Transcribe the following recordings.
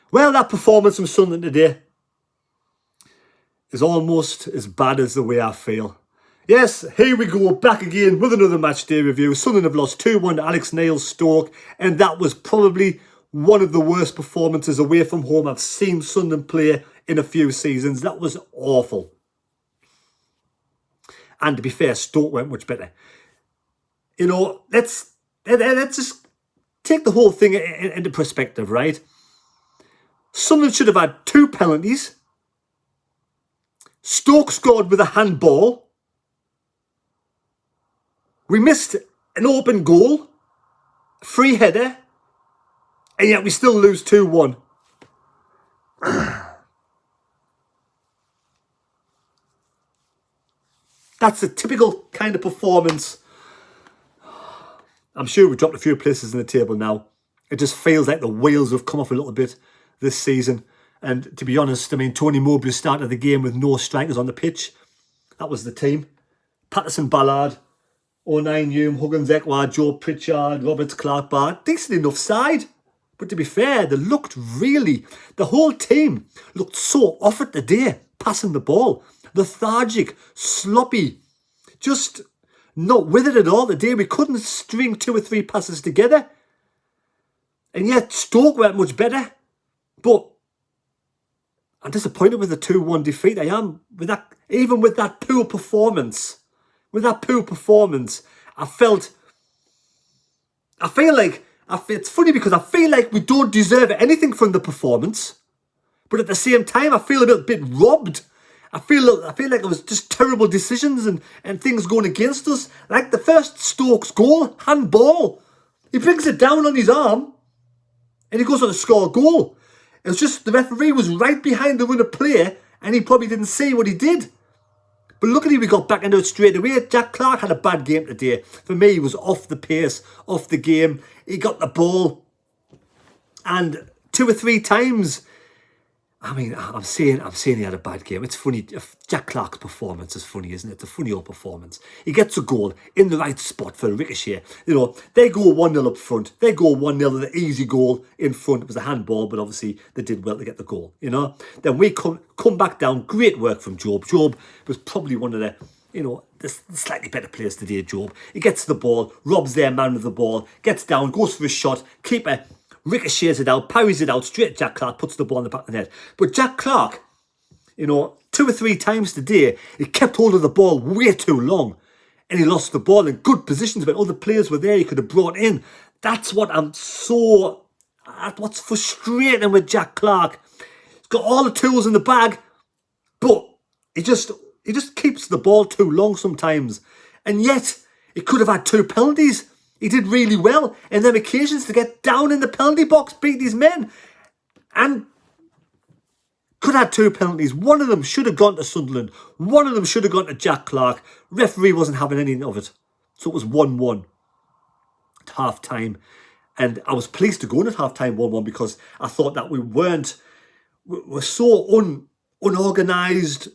Well, that performance from Sunderland today is almost as bad as the way I feel. Yes, here we go, back again with another match day review. Sunderland have lost 2-1 to Alex Neil's Stoke, and that was probably one of the worst performances away from home I've seen Sunderland play in a few seasons. That was awful. And to be fair, Stoke went much better. You know, let's just take the whole thing into perspective, right? Sunderland should have had 2 penalties. Stoke scored with a handball. We missed an open goal, a free header, and yet we still lose 2-1. That's a typical kind of performance. I'm sure we've dropped a few places in the table now. It just feels like the wheels have come off a little bit this season. And to be honest, I mean, Tony Mowbray started the game with no strikers on the pitch. That was the team. Patterson, Ballard, O'Neill, Hume, Huggins, Ekward, Joe Pritchard, Roberts, Clark, Barr. Decent enough side. But to be fair, the whole team looked so off it today, passing the ball. Lethargic, sloppy, just not with it at all today. We couldn't string 2 or 3 passes together. And yet Stoke went much better. But I'm disappointed with the 2-1 defeat. I am. Even with that poor performance. It's funny because I feel like we don't deserve anything from the performance. But at the same time, I feel a little bit robbed. I feel like it was just terrible decisions and things going against us. Like the first Stokes goal, handball. He brings it down on his arm and he goes on to score a goal. It was just the referee was right behind the run of play and he probably didn't see what he did. But luckily we got back into it straight away. Jack Clark had a bad game today. For me, he was off the pace, off the game. He got the ball. And 2 or 3 times, I mean, I'm saying he had a bad game. It's funny. Jack Clark's performance is funny, isn't it? It's a funny old performance. He gets a goal in the right spot for a ricochet. You know, they go 1-0 up front. They go 1-0, the easy goal in front. It was a handball, but obviously they did well to get the goal, you know. Then we come back down. Great work from Job. Job was probably one of the slightly better players today, Job. He gets the ball, robs their man with the ball, gets down, goes for a shot, keeper ricochets it out, parries it out, straight Jack Clark, puts the ball in the back of the net. But Jack Clark, 2 or 3 times today, he kept hold of the ball way too long. And he lost the ball in good positions when other players were there he could have brought in. That's what's frustrating with Jack Clark. He's got all the tools in the bag, but he just keeps the ball too long sometimes. And yet, he could have had 2 penalties. He did really well in them occasions to get down in the penalty box, beat these men. And could have had 2 penalties. One of them should have gone to Sunderland. One of them should have gone to Jack Clark. Referee wasn't having anything of it. So it was 1-1 at half-time. And I was pleased to go in at half-time 1-1 because I thought that we were so unorganised.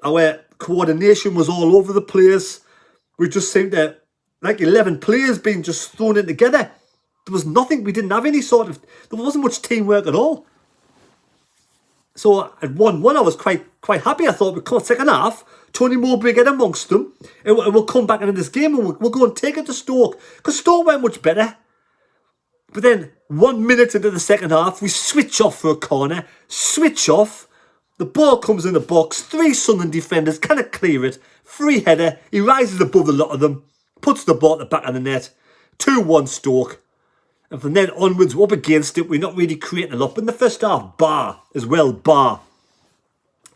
Our coordination was all over the place. We just seemed to, like 11 players being just thrown in together. There was nothing. We didn't have any there wasn't much teamwork at all. So at 1-1, I was quite happy. I thought we'd come second half, Tony Mowbray get amongst them, and we'll come back into this game and we'll go and take it to Stoke. Because Stoke went much better. But then 1 minute into the second half, we switch off for a corner. Switch off. The ball comes in the box. 3 Sunderland defenders cannot clear it. Free header. He rises above the lot of them. Puts the ball at the back of the net. 2-1 Stoke. And from then onwards, we're up against it. We're not really creating a lot. But in the first half, Barr as well. Barr.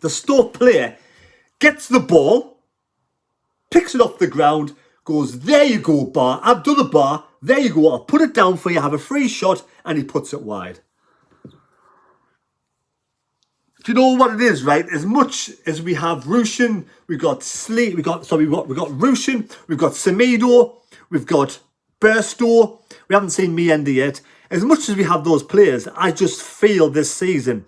The Stoke player gets the ball. Picks it off the ground. Goes, there you go, Barr. I've done the Barr. There you go. I'll put it down for you. Have a free shot. And he puts it wide. Do you know what it is, right? As much as we have Rushin, we've got Rushin, we've got Semedo, we've got Burstow, we haven't seen Mienda yet. As much as we have those players, I just feel this season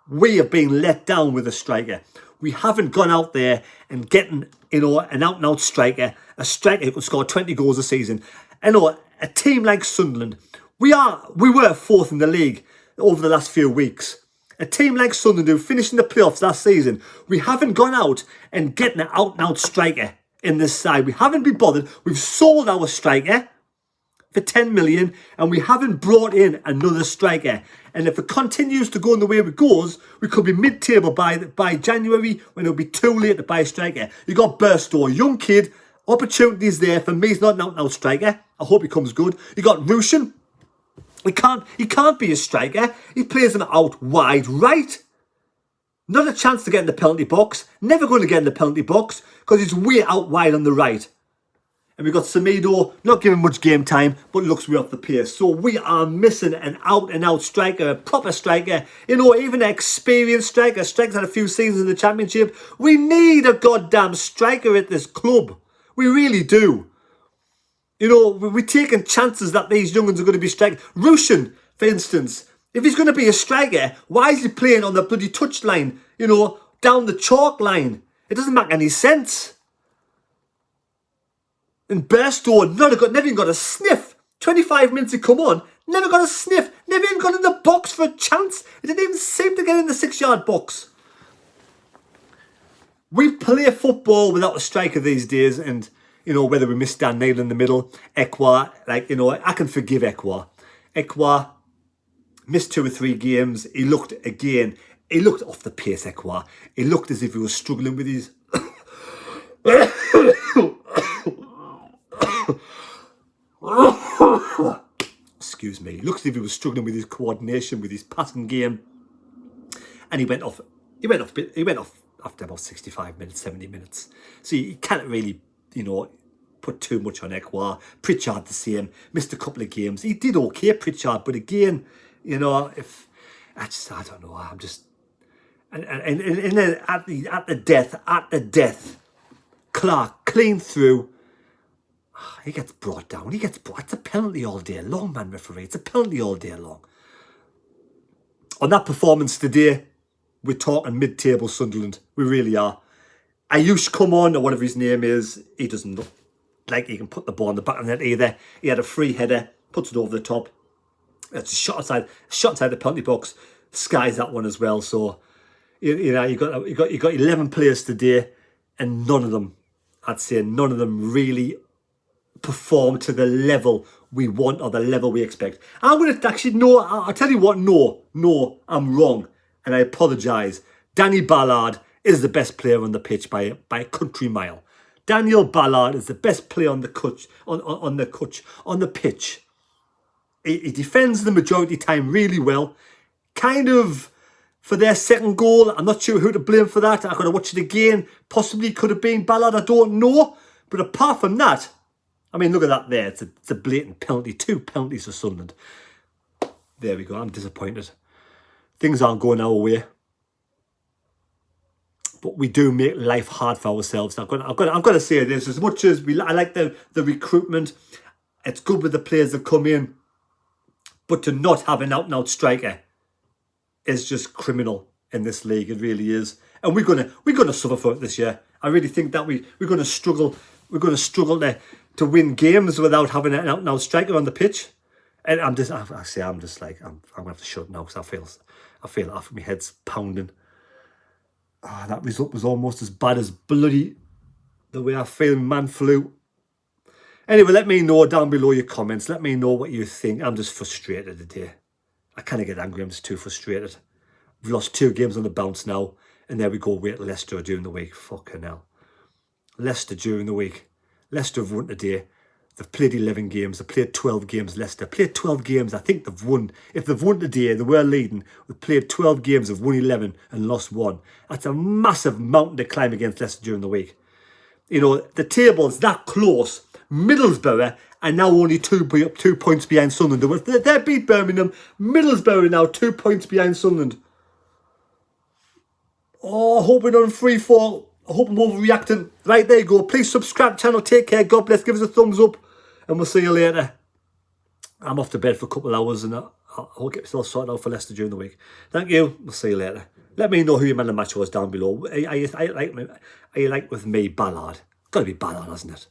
we have been let down with a striker. We haven't gone out there and getting, an out-and-out striker, a striker who can score 20 goals a season. A team like Sunderland, we were 4th in the league. over the last few weeks. A team like Sunderland, who finished in the playoffs last season, we haven't gone out and getting an out-and-out striker in this side. We haven't been bothered. We've sold our striker for 10 million and we haven't brought in another striker. And if it continues to go in the way it goes, we could be mid-table by January when it'll be too late to buy a striker. You got Burstow, young kid, opportunities there. For me, he's not an out-and-out striker. I hope he comes good. You got Rushin. He can't be a striker. He plays him out wide right. Not a chance to get in the penalty box. Never going to get in the penalty box because he's way out wide on the right. And we've got Semedo, not given much game time, but looks way off the pace. So we are missing an out-and-out striker, a proper striker. You know, even an experienced striker. Striker's had a few seasons in the Championship. We need a goddamn striker at this club. We really do. You know, we're taking chances that these young ones are going to be strikers. Rushin, for instance, if he's going to be a striker, why is he playing on the bloody touchline, you know, down the chalk line? It doesn't make any sense. And Burstow never even got a sniff. 25 minutes to come on, never got a sniff. Never even got in the box for a chance. It didn't even seem to get in the 6-yard box. We play football without a striker these days, and you know, whether we miss Dan Neil in the middle, Ekwa, like, you know, I can forgive Ekwa. Ekwa missed 2 or 3 games. He looked off the pace, Ekwa. He looked as if he was struggling with his... Excuse me. He looked as if he was struggling with his coordination, with his passing game. And he went off after about 65 minutes, 70 minutes. So you can't really, you know, put too much on Ekwa. Pritchard the same. Missed a couple of games. He did okay, Pritchard, but again, you know, I don't know. I'm just and then at the death, Clark clean through. He gets brought down. It's a penalty all day long, man, referee. It's a penalty all day long. On that performance today, we're talking mid-table Sunderland. We really are. Ayush come on, or whatever his name is, he doesn't look like he can put the ball in the back of the net either. He had a free header, puts it over the top. It's a shot inside the penalty box. Skies that one as well. So you know, you got 11 players today, and none of them, I'd say, none of them really perform to the level we want or the level we expect. I'm going to actually I'll tell you what. No, I'm wrong, and I apologise. Danny Ballard is the best player on the pitch by a country mile. Daniel Ballard is the best player on the pitch. He defends the majority time really well. Kind of for their second goal, I'm not sure who to blame for that. I've got to watch it again. Possibly could have been Ballard, I don't know. But apart from that, I mean, look at that there. It's a blatant penalty. 2 penalties for Sunderland. There we go. I'm disappointed. Things aren't going our way. But we do make life hard for ourselves. I've got to say this. As much as I like the recruitment, it's good with the players that come in. But to not have an out-and-out striker is just criminal in this league. It really is. And we're gonna suffer for it this year. I really think that we're gonna struggle. We're gonna struggle to win games without having an out-and-out striker on the pitch. And I'm gonna have to shut now because I feel after my head's pounding. That result was almost as bad as bloody the way I feel man flu. Anyway, let me know down below your comments. Let me know what you think. I'm just frustrated today. I can't get angry. I'm just too frustrated. We've lost 2 games on the bounce now. And there we go. Wait, Leicester during the week. Fucking hell. Leicester during the week. Leicester have won today. They've played 11 games. They've played 12 games. Leicester played 12 games. I think they've won. If they've won today, they were leading. They've played 12 games. They've won 11 and lost 1. That's a massive mountain to climb against Leicester during the week. You know, the table's that close. Middlesbrough are now only 2 points behind Sunderland. They beat Birmingham. Middlesbrough are now 2 points behind Sunderland. Oh, I hope we're not on free fall. I hope I'm overreacting. Right, there you go. Please subscribe to the channel. Take care. God bless. Give us a thumbs up. And we'll see you later. I'm off to bed for a couple of hours and I'll get myself sorted out for Leicester during the week. Thank you. We'll see you later. Let me know who your man of the match was down below. Are you like with me, Ballard? Got to be Ballard, hasn't it?